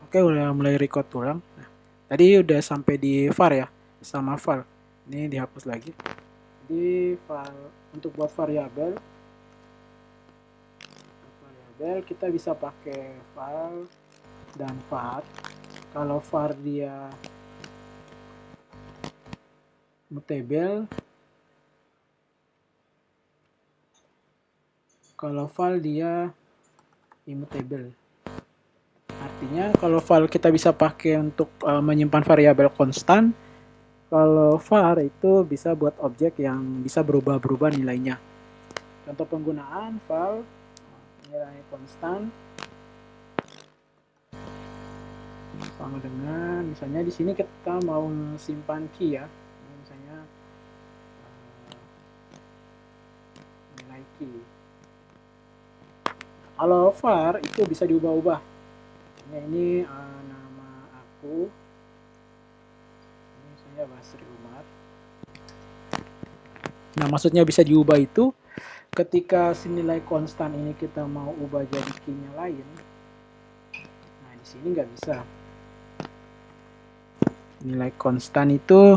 Oke, udah mulai record ulang. Nah, tadi udah sampai di var ya, sama val. Ini dihapus lagi. Jadi untuk buat variabel kita bisa pakai val dan var. Kalau var dia mutable, kalau val dia immutable. Artinya kalau val kita bisa pakai untuk menyimpan variabel konstan, kalau var itu bisa buat objek yang bisa berubah-berubah nilainya. Contoh penggunaan val nilai konstan sama dengan misalnya di sini kita mau simpan key ya, misalnya nilai key. Kalau var itu bisa diubah-ubah. Ini nama aku, ini saya Basri Umar. Nah, maksudnya bisa diubah itu ketika si nilai konstan ini kita mau ubah jadi key-nya lain. Nah, di sini nggak bisa. Nilai konstan itu,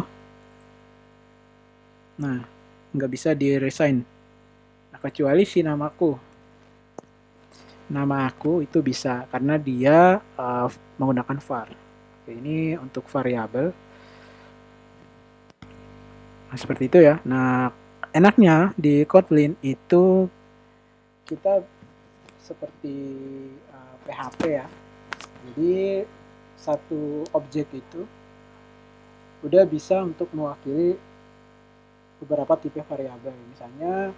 nah, nggak bisa di-reassign. Nah, kecuali si namaku. Nama aku itu bisa karena dia menggunakan var. Oke, ini untuk variabel. Nah, seperti itu ya. Nah, enaknya di Kotlin itu kita seperti PHP ya. Jadi satu objek itu udah bisa untuk mewakili beberapa tipe variabel. Misalnya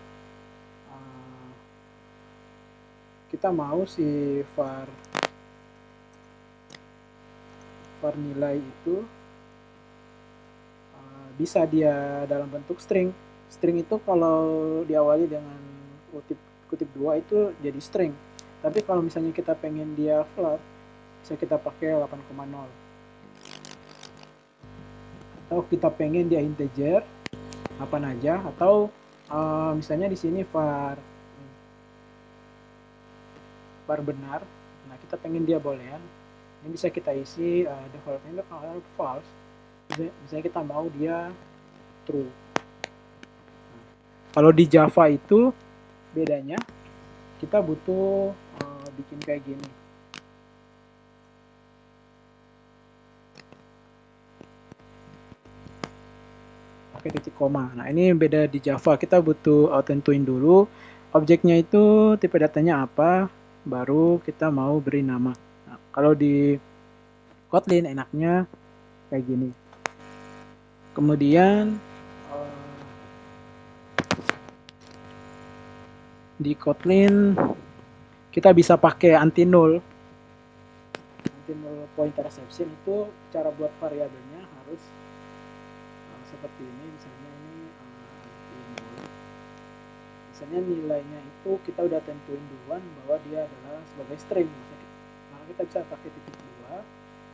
kita mau si var nilai itu bisa dia dalam bentuk string. String itu kalau diawali dengan kutip 2 itu jadi string. Tapi kalau misalnya kita pengen dia float, bisa kita pakai 8,0. Atau kita pengen dia integer, apa aja, atau misalnya di sini var benar. Nah, kita pengen dia boolean. Ini bisa kita isi defaultnya kalau false. Misalnya kita mau dia true. Nah, kalau di Java itu bedanya kita butuh bikin kayak gini. Pakai titik koma. Nah, ini beda di Java. Kita butuh tentuin dulu objeknya itu tipe datanya apa, baru kita mau beri nama. Nah, kalau di Kotlin enaknya kayak gini. Kemudian di Kotlin kita bisa pakai anti-null. Anti-null pointer exception itu cara buat variabelnya harus seperti ini. Misalnya ini anti-null. Misalnya nilainya itu kita udah tentuin duluan bahwa dia adalah sebagai string. Maka kita bisa pakai titik 2,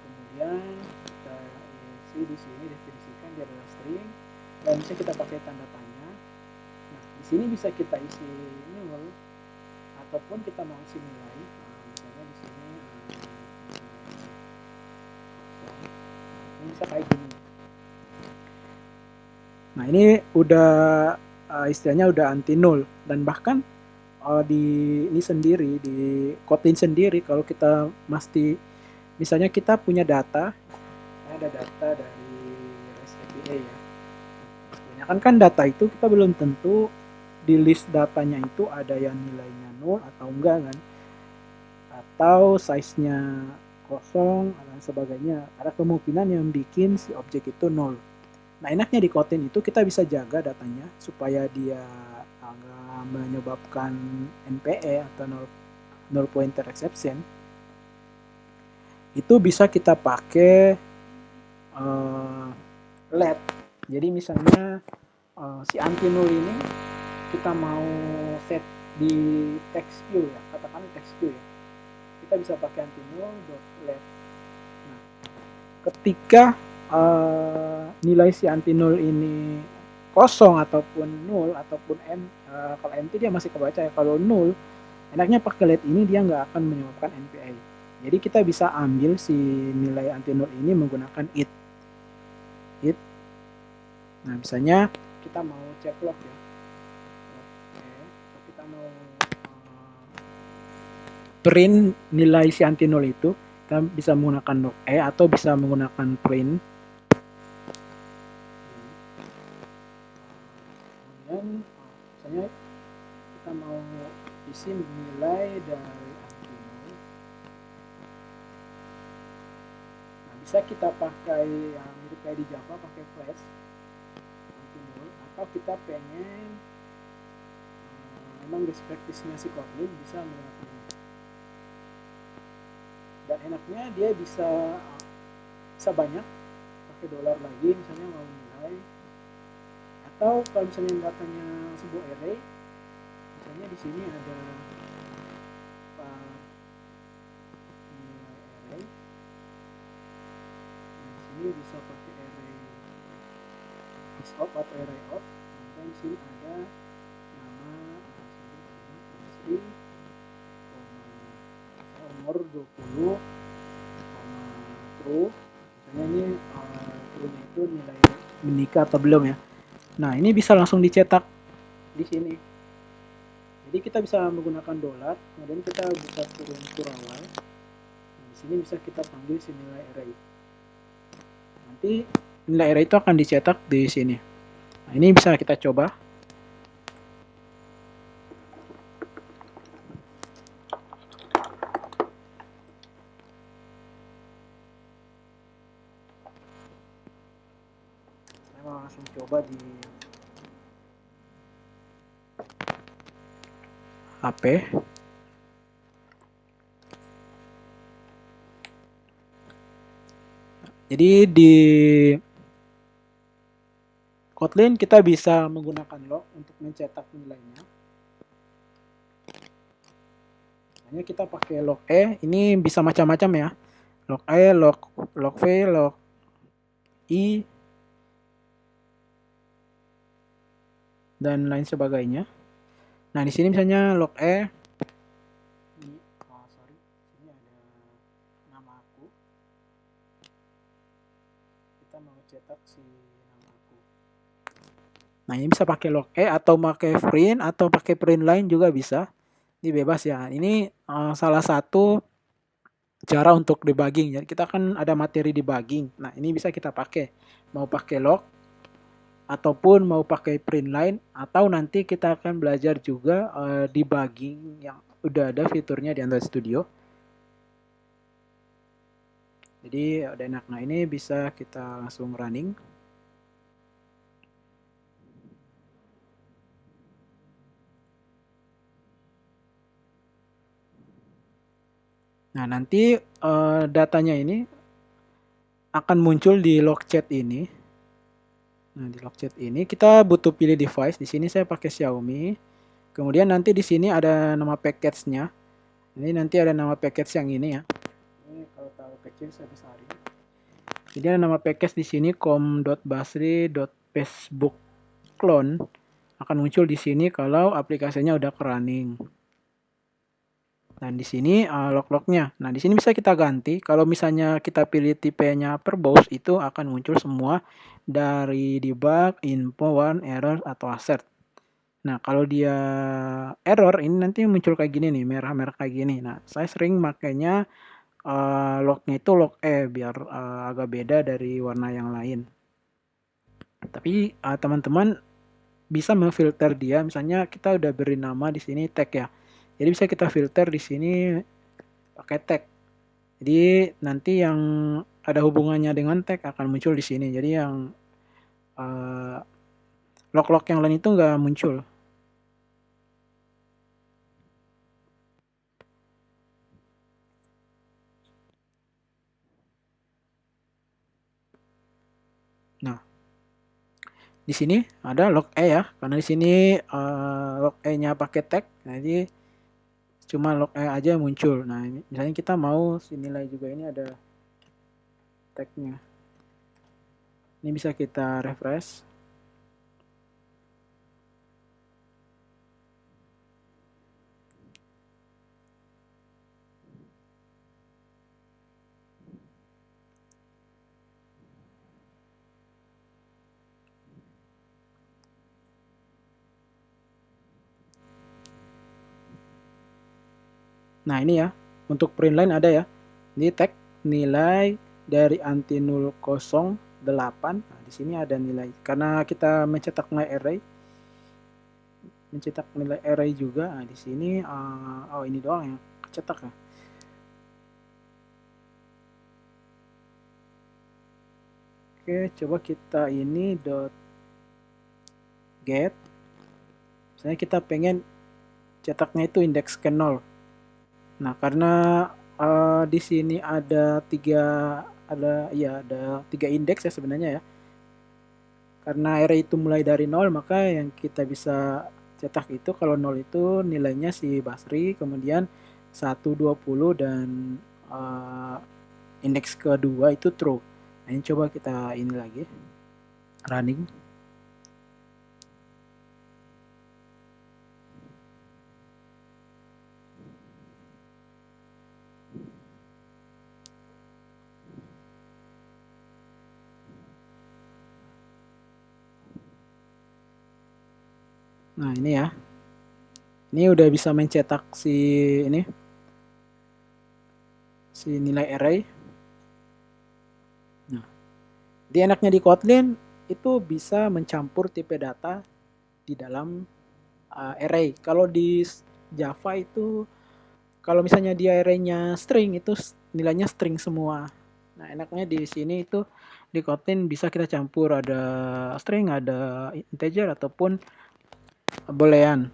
kemudian kita isi di sini definisikan dia adalah string, dan bisa kita pakai tanda tanya. Nah, di sini bisa kita isi null ataupun kita mau isi nilai. Misalnya di sini ini bisa kayak gini. Nah, ini udah istilahnya udah anti null, dan bahkan di ini sendiri di Kotlin sendiri kalau kita mesti misalnya kita punya data, ada data dari REST API ya. Kebanyakan kan data itu kita belum tentu di list datanya itu ada yang nilainya 0 atau enggak kan, atau size-nya kosong dan sebagainya. Ada kemungkinan yang bikin si objek itu 0. Nah, enaknya di Kotlin itu kita bisa jaga datanya supaya dia nggak menyebabkan NPE atau null pointer exception. Itu bisa kita pakai let. Jadi misalnya si anti null ini kita mau set di text queue ya, katakanlah text queue ya. Kita bisa pakai anti null .let. Nah, ketika nilai si anti null ini kosong ataupun nol ataupun kalau empty dia masih kebaca ya. Kalau null, enaknya pakai let ini dia nggak akan menyebabkan NPI. Jadi kita bisa ambil si nilai antinul ini menggunakan it. Nah, misalnya kita mau cek log ya. Oke, kita mau print nilai si antinul itu, kita bisa menggunakan log E atau bisa menggunakan print. Kemudian misalnya kita mau isi nilai dari antinul. Nah, bisa kita pakai yang mirip kayak di Java, pakai flash antinul, atau kita pengen memang best practice-nya si Kotlin bisa menggunakan ini. Dan enaknya dia bisa banyak, pakai dolar lagi misalnya mau nilai, atau kalau misalnya datanya sebuah array, misalnya di sini ada nilai array, nah, di sini bisa pakai array isof atau array of, dan di sini ada nama Sri, umur 20, true, misalnya ini true-nya itu nilai menikah atau belum ya. Nah, ini bisa langsung dicetak di sini. Jadi kita bisa menggunakan dolar, kemudian kita buka kurung kurawal. Nah, di sini bisa kita panggil si nilai array. Nanti nilai array itu akan dicetak di sini. Nah, ini bisa kita coba. Saya mau langsung coba di HP. Jadi di Kotlin kita bisa menggunakan log untuk mencetak nilainya. Hanya kita pakai log E, ini bisa macam-macam ya. Log E, log V, log I, dan lain sebagainya. Nah, di sini misalnya log E, sini ada nama aku. Kita mau cetak si nama aku. Nah, ini bisa pakai log E atau pakai print atau pakai print line juga bisa. Ini bebas ya. Ini salah satu cara untuk debugging. Jadi kita kan ada materi debugging. Nah, ini bisa kita pakai. Mau pakai log ataupun mau pakai print line, atau nanti kita akan belajar juga debugging yang udah ada fiturnya di Android Studio. Jadi udah enak. Nah, ini bisa kita langsung running. Nah, nanti datanya ini akan muncul di log chat ini. Nah, di log chat ini kita butuh pilih device. Di sini saya pakai Xiaomi. Kemudian nanti di sini ada nama package-nya. Ini nanti ada nama package yang ini ya. Ini kalau terlalu kecil saya besarin. Jadi ada nama package di sini com.basri.facebook.clone akan muncul di sini kalau aplikasinya udah running. Dan di sini log-lognya. Nah, di sini bisa kita ganti. Kalau misalnya kita pilih tipenya verbose, itu akan muncul semua dari debug, info, one, error, atau assert. Nah, kalau dia error, ini nanti muncul kayak gini nih, merah-merah kayak gini. Nah, saya sering makainya lognya itu log E, biar agak beda dari warna yang lain. Tapi teman-teman bisa memfilter dia, misalnya kita udah beri nama di sini tag ya. Jadi bisa kita filter di sini pakai tag. Jadi nanti yang ada hubungannya dengan tag akan muncul di sini. Jadi yang log-log yang lain itu nggak muncul. Nah, di sini ada log E ya, karena di sini log E-nya pakai tag. Jadi cuma log E aja yang muncul. Nah, misalnya kita mau si nilai juga ini ada tag-nya. Ini bisa kita refresh. Nah ini ya, untuk print line ada ya. Ini tag nilai dari anti 008. Nah, di sini ada nilai. Karena kita mencetak nilai array juga. Nah, di sini oh ini doang yang cetak ya. Oke, coba kita ini get. Misalnya kita pengen cetaknya itu indeks ke 0. Nah, karena di sini ada tiga indeks ya sebenarnya ya. Karena array itu mulai dari 0, maka yang kita bisa cetak itu kalau 0 itu nilainya si Basri, kemudian 1, 20 dan indeks kedua itu true. Nah, ini coba kita ini lagi running. Nah, ini ya. Ini udah bisa mencetak si nilai array. Nah, di enaknya di Kotlin itu bisa mencampur tipe data di dalam array. Kalau di Java itu kalau misalnya dia array-nya string itu nilainya string semua. Nah, enaknya di sini itu di Kotlin bisa kita campur ada string, ada integer ataupun boolean.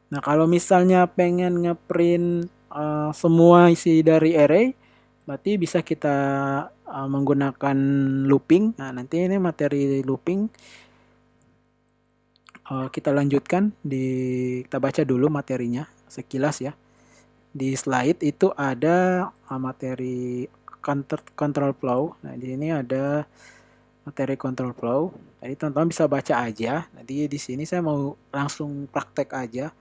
Nah, kalau misalnya pengen ngeprint semua isi dari array, berarti bisa kita menggunakan looping. Nah, nanti ini materi looping kita lanjutkan kita baca dulu materinya sekilas ya. Di slide itu ada materi control flow. Nah, di sini ada materi control flow. Jadi teman-teman bisa baca aja. Nanti di sini saya mau langsung praktek aja.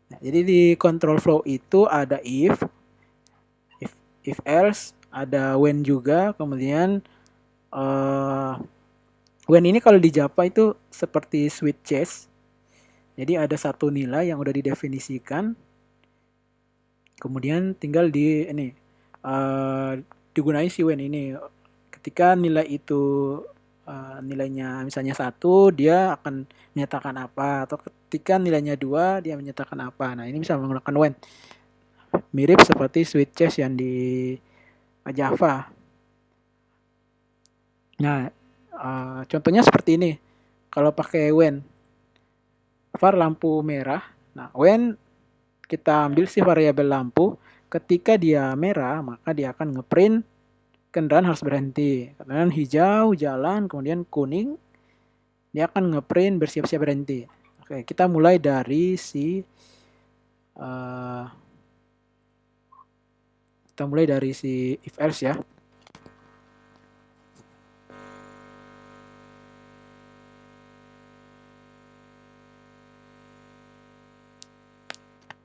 Nah, jadi di control flow itu ada if else, ada when juga, kemudian when ini kalau di Java itu seperti switches. Jadi ada satu nilai yang udah didefinisikan, kemudian tinggal digunain si when ini. Ketika nilai itu nilainya misalnya 1, dia akan menyatakan apa, atau ketika nilainya 2, dia menyatakan apa. Nah, ini bisa menggunakan when. Mirip seperti switches yang di Java. Nah, contohnya seperti ini. Kalau pakai when, var lampu merah. Nah, when kita ambil si variabel lampu, ketika dia merah, maka dia akan ngeprint kendaraan harus berhenti. Kemudian hijau jalan, kemudian kuning dia akan ngeprint bersiap-siap berhenti. Oke, kita mulai dari if else ya.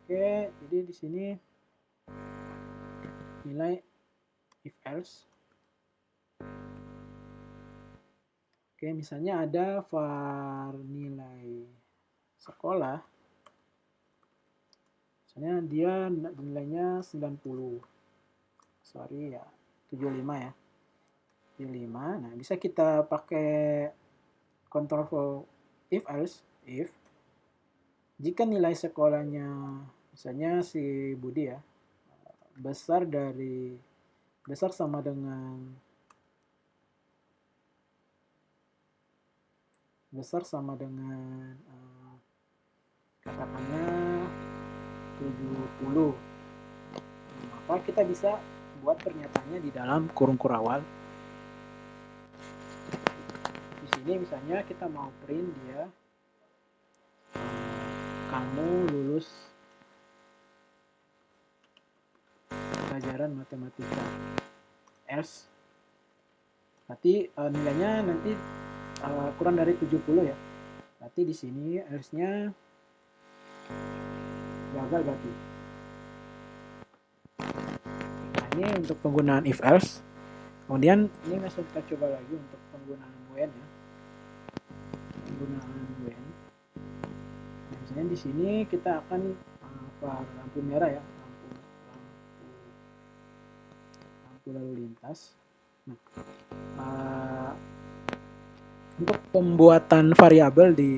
Oke, jadi di sini nilai if else. Oke, misalnya ada var nilai sekolah. Misalnya dia nilainya 90. Sorry ya, 75 ya. 75. Nah, bisa kita pakai control flow if else, if jika nilai sekolahnya misalnya si Budi ya besar sama dengan katakannya 70, maka kita bisa buat pernyataannya di dalam kurung kurawal. Di sini misalnya kita mau print dia kamu lulus pelajaran matematika S, berarti nilainya nanti kurang dari 70 ya. Berarti di sini S-nya gagal berarti. Nah, ini untuk penggunaan if else. Kemudian ini masuk kita coba lagi untuk penggunaan when ya. Penggunaan when. Nah, misalnya di sini kita akan lampu merah ya, lampu lalu lintas. Nah, uh, untuk pembuatan variabel di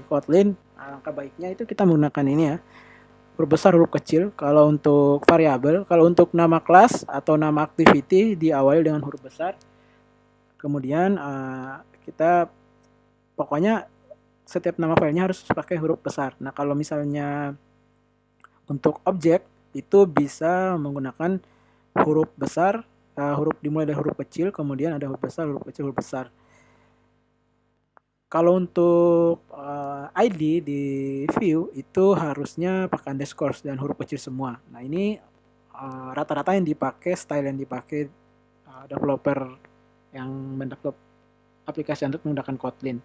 Kotlin, alangkah baiknya itu kita menggunakan ini ya, huruf besar, huruf kecil. Kalau untuk variabel, kalau untuk nama kelas atau nama activity diawali dengan huruf besar. Kemudian kita pokoknya setiap nama filenya harus pakai huruf besar. Nah, kalau misalnya untuk objek itu bisa menggunakan huruf besar, huruf dimulai dari huruf kecil, kemudian ada huruf besar, huruf kecil, huruf besar. Kalau untuk ID di view itu harusnya pakai underscore dan huruf kecil semua. Nah, ini rata-rata yang dipakai, style yang dipakai developer yang mendevelop aplikasi untuk menggunakan Kotlin.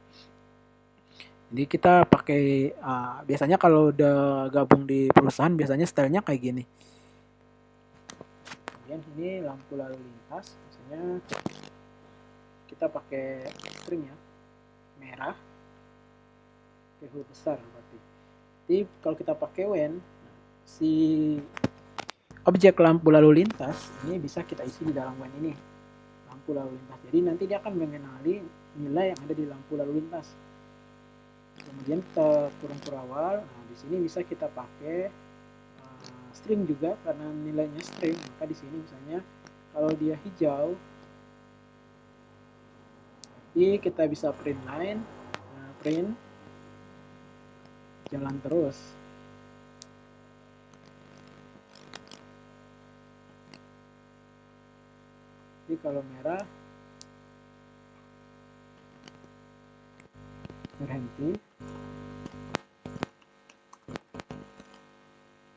Jadi kita pakai biasanya kalau udah gabung di perusahaan biasanya stylenya kayak gini. Kemudian ini lampu lalu lintas, misalnya kita pakai string ya, merah, pakai huruf besar berarti. Jadi kalau kita pakai when, si objek lampu lalu lintas ini bisa kita isi di dalam when ini, lampu lalu lintas. Jadi nanti dia akan mengenali nilai yang ada di lampu lalu lintas. Kemudian kita turun ke awal. Nah, di sini bisa kita pakai string juga karena nilainya string. Maka di sini misalnya kalau dia hijau, jadi kita bisa print line, print jalan terus. Jadi kalau merah berhenti.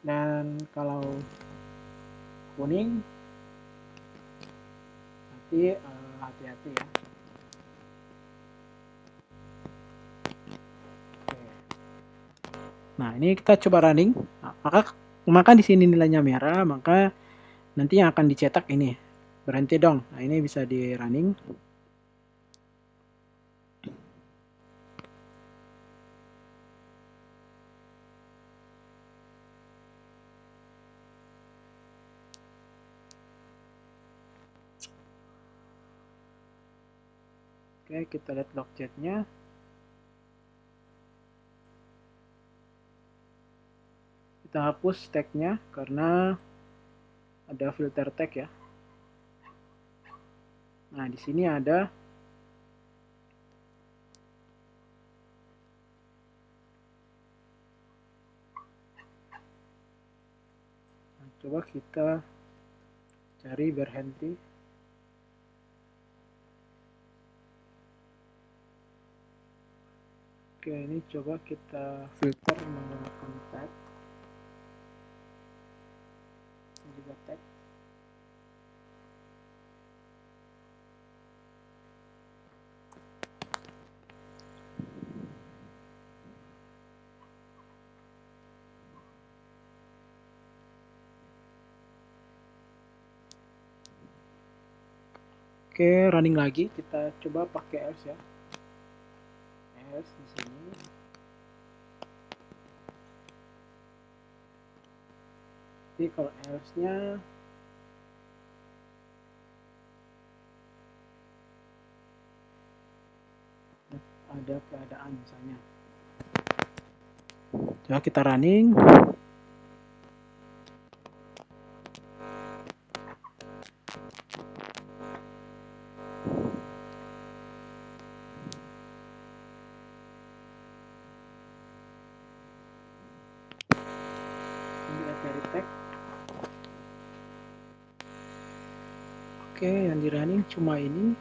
Dan kalau kuning nanti hati-hati ya. Nah, ini kita coba running. Nah, maka di sini nilainya merah, maka nanti yang akan dicetak ini berhenti dong. Nah, ini bisa di running. Oke, kita lihat log chatnya. Kita hapus tagnya karena ada filter tag ya. Nah, di sini ada coba kita cari berhenti. Oke, ini coba kita filter menggunakan tag. Ini juga tag. Oke, running lagi. Kita coba pakai else ya. Else di sini. Jadi kalau else-nya ada keadaan misalnya. Coba kita running. Dari tag. Oke, yang di running cuma ini.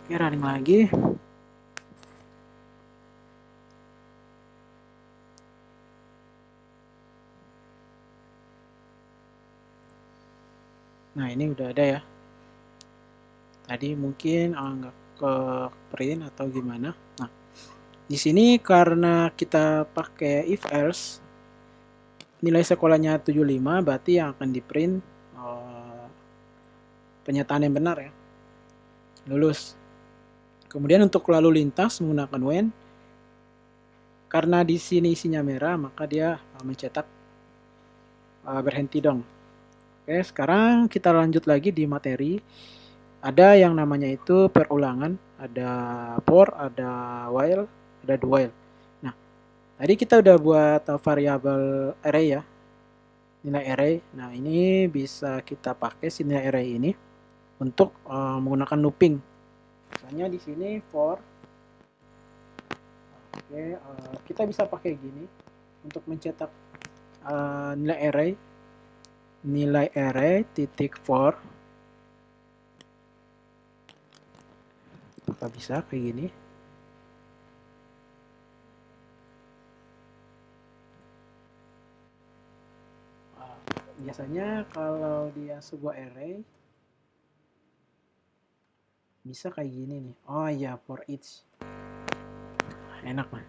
Oke, running lagi. Nah, ini udah ada ya. Tadi mungkin nggak ke print atau gimana. Nah, di sini karena kita pakai if else, nilai sekolahnya 75, berarti yang akan di print penyataan yang benar ya, lulus. Kemudian untuk lalu lintas menggunakan when, karena di sini isinya merah, maka dia mencetak berhenti dong. Oke, sekarang kita lanjut lagi di materi. Ada yang namanya itu perulangan, ada for, ada while, ada do while. Nah, tadi kita udah buat variabel array ya, nilai array. Nah, ini bisa kita pakai si nilai array ini untuk menggunakan looping. Misalnya di sini for, oke, kita bisa pakai gini untuk mencetak nilai array titik for. Apakah bisa kayak gini? Biasanya kalau dia sebuah array bisa kayak gini nih. Oh iya, for each. Enak mah.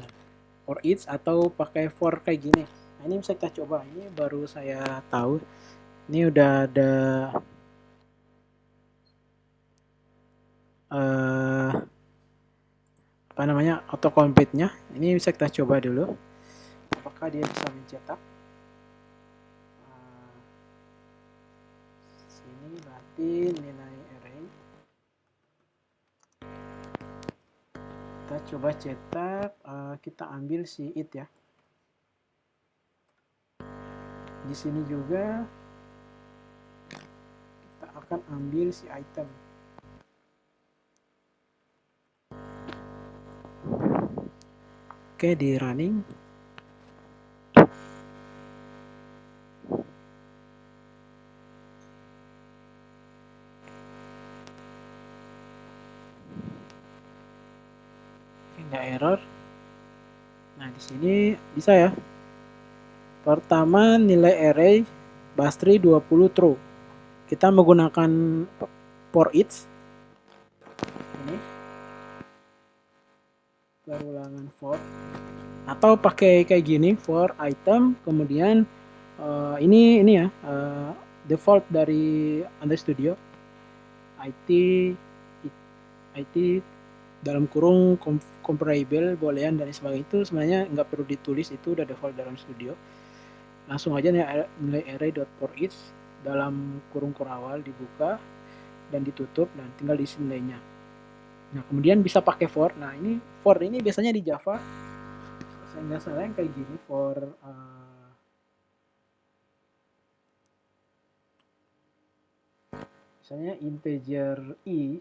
Nah, for each atau pakai for kayak gini. Nah, ini bisa kita coba. Ini baru saya tahu. Ini udah ada apa namanya, autocomplete-nya. Ini bisa kita coba dulu. Apakah dia bisa mencetak? Sini berarti nilai array. Kita coba cetak, kita ambil si it ya. Di sini juga kita akan ambil si item. Oke, di running. Nggak error. Nah, di sini bisa ya. Pertama, nilai array Bastri 20 true. Kita menggunakan for each. Ini. Perulangan for. Atau pakai kayak gini, for item, kemudian ini ya, default dari Android Studio. IT dalam kurung comparable, boolean dan sebagainya, itu sebenarnya nggak perlu ditulis, itu udah default dalam Studio. Langsung aja nilai array.forEach dalam kurung awal dibuka dan ditutup dan tinggal diisi nilainya. Nah, kemudian bisa pakai for. Nah, ini for ini biasanya di Java saya nggak salah yang kayak gini, for misalnya integer i,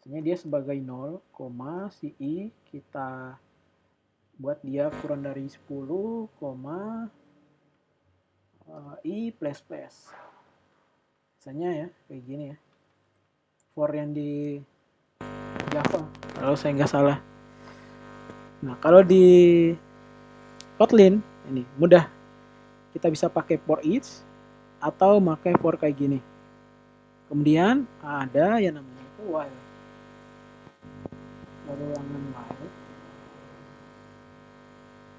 misalnya dia sebagai 0, si i kita buat dia kurang dari 10, i plus plus. Misalnya ya, kayak gini ya. For yang di Java, kalau saya nggak salah. Nah, kalau di Kotlin, ini mudah. Kita bisa pakai for each atau pakai for kayak gini. Kemudian ada yang namanya itu while. Perulangan while.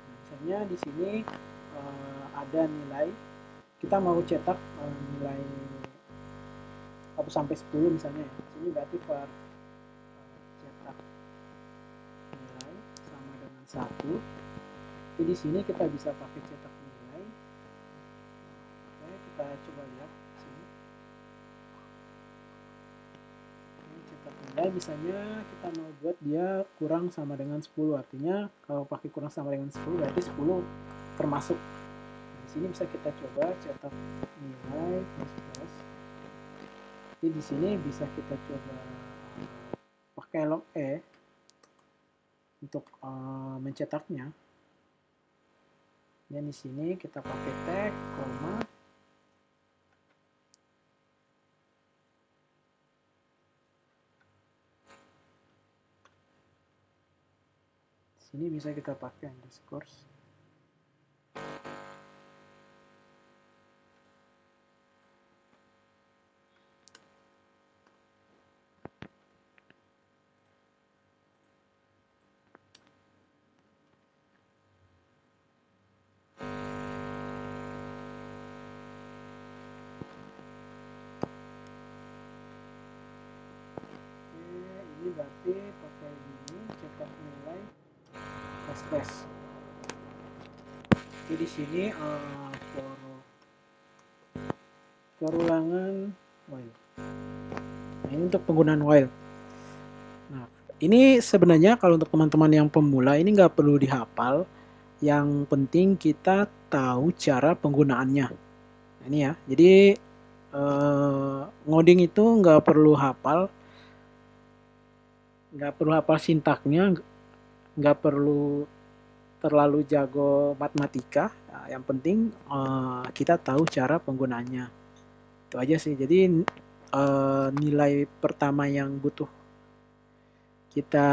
Nah, misalnya di sini ada nilai, kita mau cetak nilai 1 sampai 10 misalnya. Di sini berarti for cetak nilai sama dengan 1. Jadi di sini kita bisa pakai cetak nilai. Oke, kita coba lihat sini. Cetak nilai misalnya kita mau buat dia kurang sama dengan 10. Artinya kalau pakai kurang sama dengan 10 berarti 10 termasuk. Di sini bisa kita coba cetak nilai plus. Jadi di sini bisa kita coba pakai log E untuk mencetaknya. Dan di sini kita pakai tag, koma. Sini bisa kita pakai underscore. Ini berarti pakai ini cetak nilai space. Jadi di sini for ulangan while. Nah, ini untuk penggunaan while. Nah, ini sebenarnya kalau untuk teman-teman yang pemula ini nggak perlu dihafal. Yang penting kita tahu cara penggunaannya. Nah, ini ya. Jadi ngoding itu nggak perlu hafal sintaknya, nggak perlu terlalu jago matematika. Nah, yang penting kita tahu cara penggunaannya. Itu aja sih. Jadi nilai pertama yang butuh kita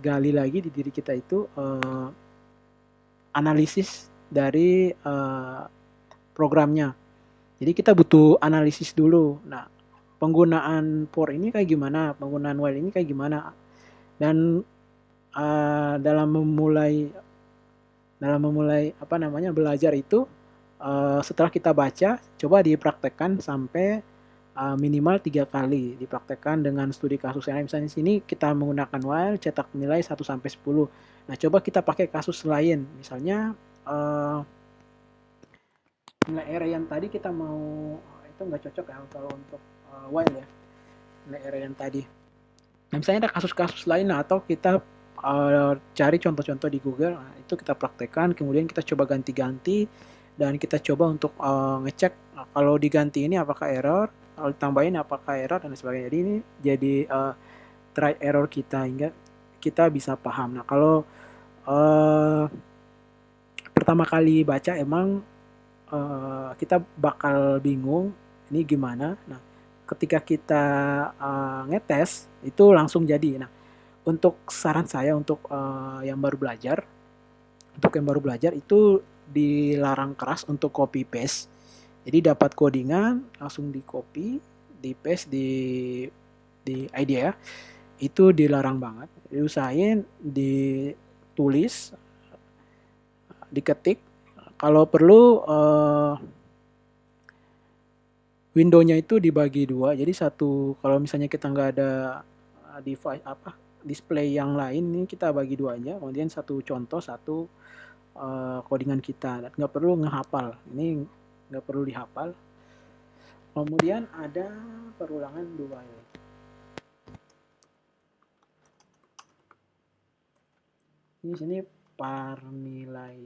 gali lagi di diri kita itu analisis dari programnya. Jadi kita butuh analisis dulu. Nah, penggunaan for ini kayak gimana, penggunaan while ini kayak gimana, dan dalam memulai belajar itu setelah kita baca, coba dipraktekkan sampai minimal 3 kali, dipraktekkan dengan studi kasus. Nah, misalnya di sini kita menggunakan while cetak nilai 1 sampai 10. Nah, coba kita pakai kasus lain. Misalnya nilai array yang tadi kita mau itu nggak cocok ya kalau untuk while ya, nilai array yang tadi. Nah, misalnya ada kasus-kasus lain atau kita cari contoh-contoh di Google, nah, itu kita praktekkan, kemudian kita coba ganti-ganti dan kita coba untuk ngecek kalau diganti ini apakah error, kalau ditambahin apakah error dan sebagainya. Jadi ini jadi try error kita hingga kita bisa paham. Nah, kalau pertama kali baca emang kita bakal bingung ini gimana. Nah, ketika kita ngetes itu langsung jadi. Nah, untuk saran saya untuk yang baru belajar, itu dilarang keras untuk copy paste. Jadi dapat codingan langsung di copy, di paste di idea, itu dilarang banget. Diusahain ditulis, diketik. Kalau perlu window-nya itu dibagi dua. Jadi satu, kalau misalnya kita nggak ada device display yang lain, ini kita bagi dua aja. Kemudian satu contoh, satu codingan kita. Nggak perlu ngehafal. Ini nggak perlu dihafal. Kemudian ada perulangan dual. Ini sini par nilai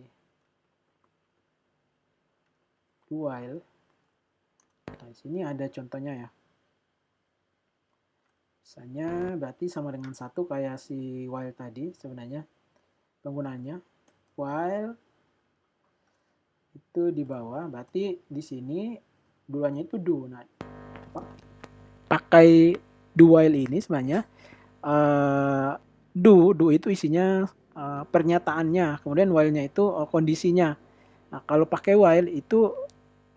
dual. Nah, di sini ada contohnya ya. Misalnya berarti sama dengan satu kayak si while tadi sebenarnya penggunaannya. While itu di bawah, berarti di sini duanya itu do. Nah, pakai do while ini sebenarnya do itu isinya pernyataannya, kemudian while-nya itu kondisinya. Nah, kalau pakai while itu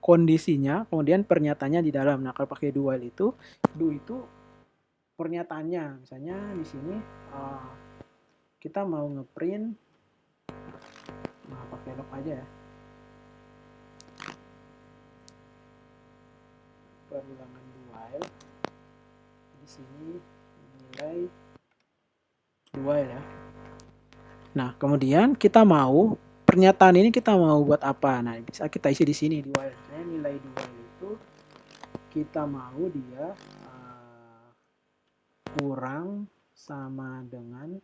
kondisinya, kemudian pernyataannya di dalam. Nah, kalau pakai do while itu, do itu pernyataannya. Misalnya di sini kita mau ngeprint, nah pakai log aja ya. Perulangan do while. Di sini nilai do while ya. Nah, kemudian kita mau pernyataan ini kita mau buat apa? Nah, bisa kita isi di sini di while. Misalnya nilai do while itu kita mau dia kurang sama dengan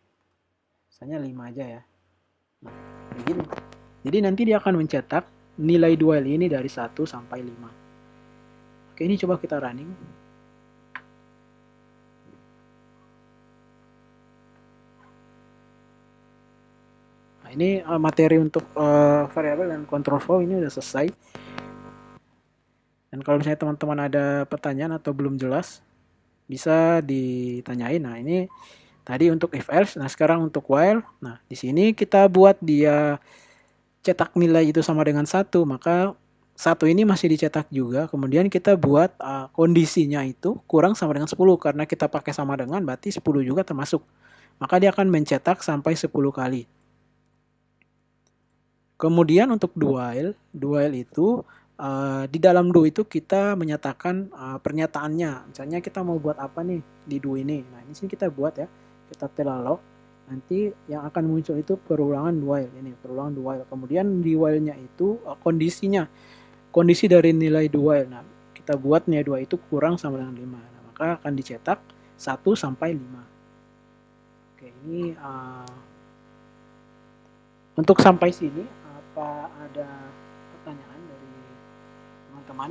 misalnya 5 aja ya. Nah, begini. Jadi nanti dia akan mencetak nilai do while ini dari 1 sampai 5. Oke, ini coba kita running. Nah, ini materi untuk variabel dan control flow ini udah selesai. Dan kalau misalnya teman-teman ada pertanyaan atau belum jelas, bisa ditanyain. Nah, ini Tadi untuk if else, nah sekarang untuk while. Nah, di sini kita buat dia cetak nilai itu sama dengan 1, maka 1 ini masih dicetak juga. Kemudian kita buat kondisinya itu kurang sama dengan 10 karena kita pakai sama dengan berarti 10 juga termasuk. Maka dia akan mencetak sampai 10 kali. Kemudian untuk do while itu di dalam do itu kita menyatakan pernyataannya. Misalnya kita mau buat apa nih di do ini. Nah, ini sini kita buat ya. Kita telalog. Nanti yang akan muncul itu perulangan do while ini, perulangan do while. Kemudian di while-nya itu kondisinya. Kondisi dari nilai do while. Nah, kita buat nilai 2 itu kurang sama dengan 5. Nah, maka akan dicetak 1 sampai 5. Oke, ini untuk sampai sini apa ada pertanyaan dari teman-teman?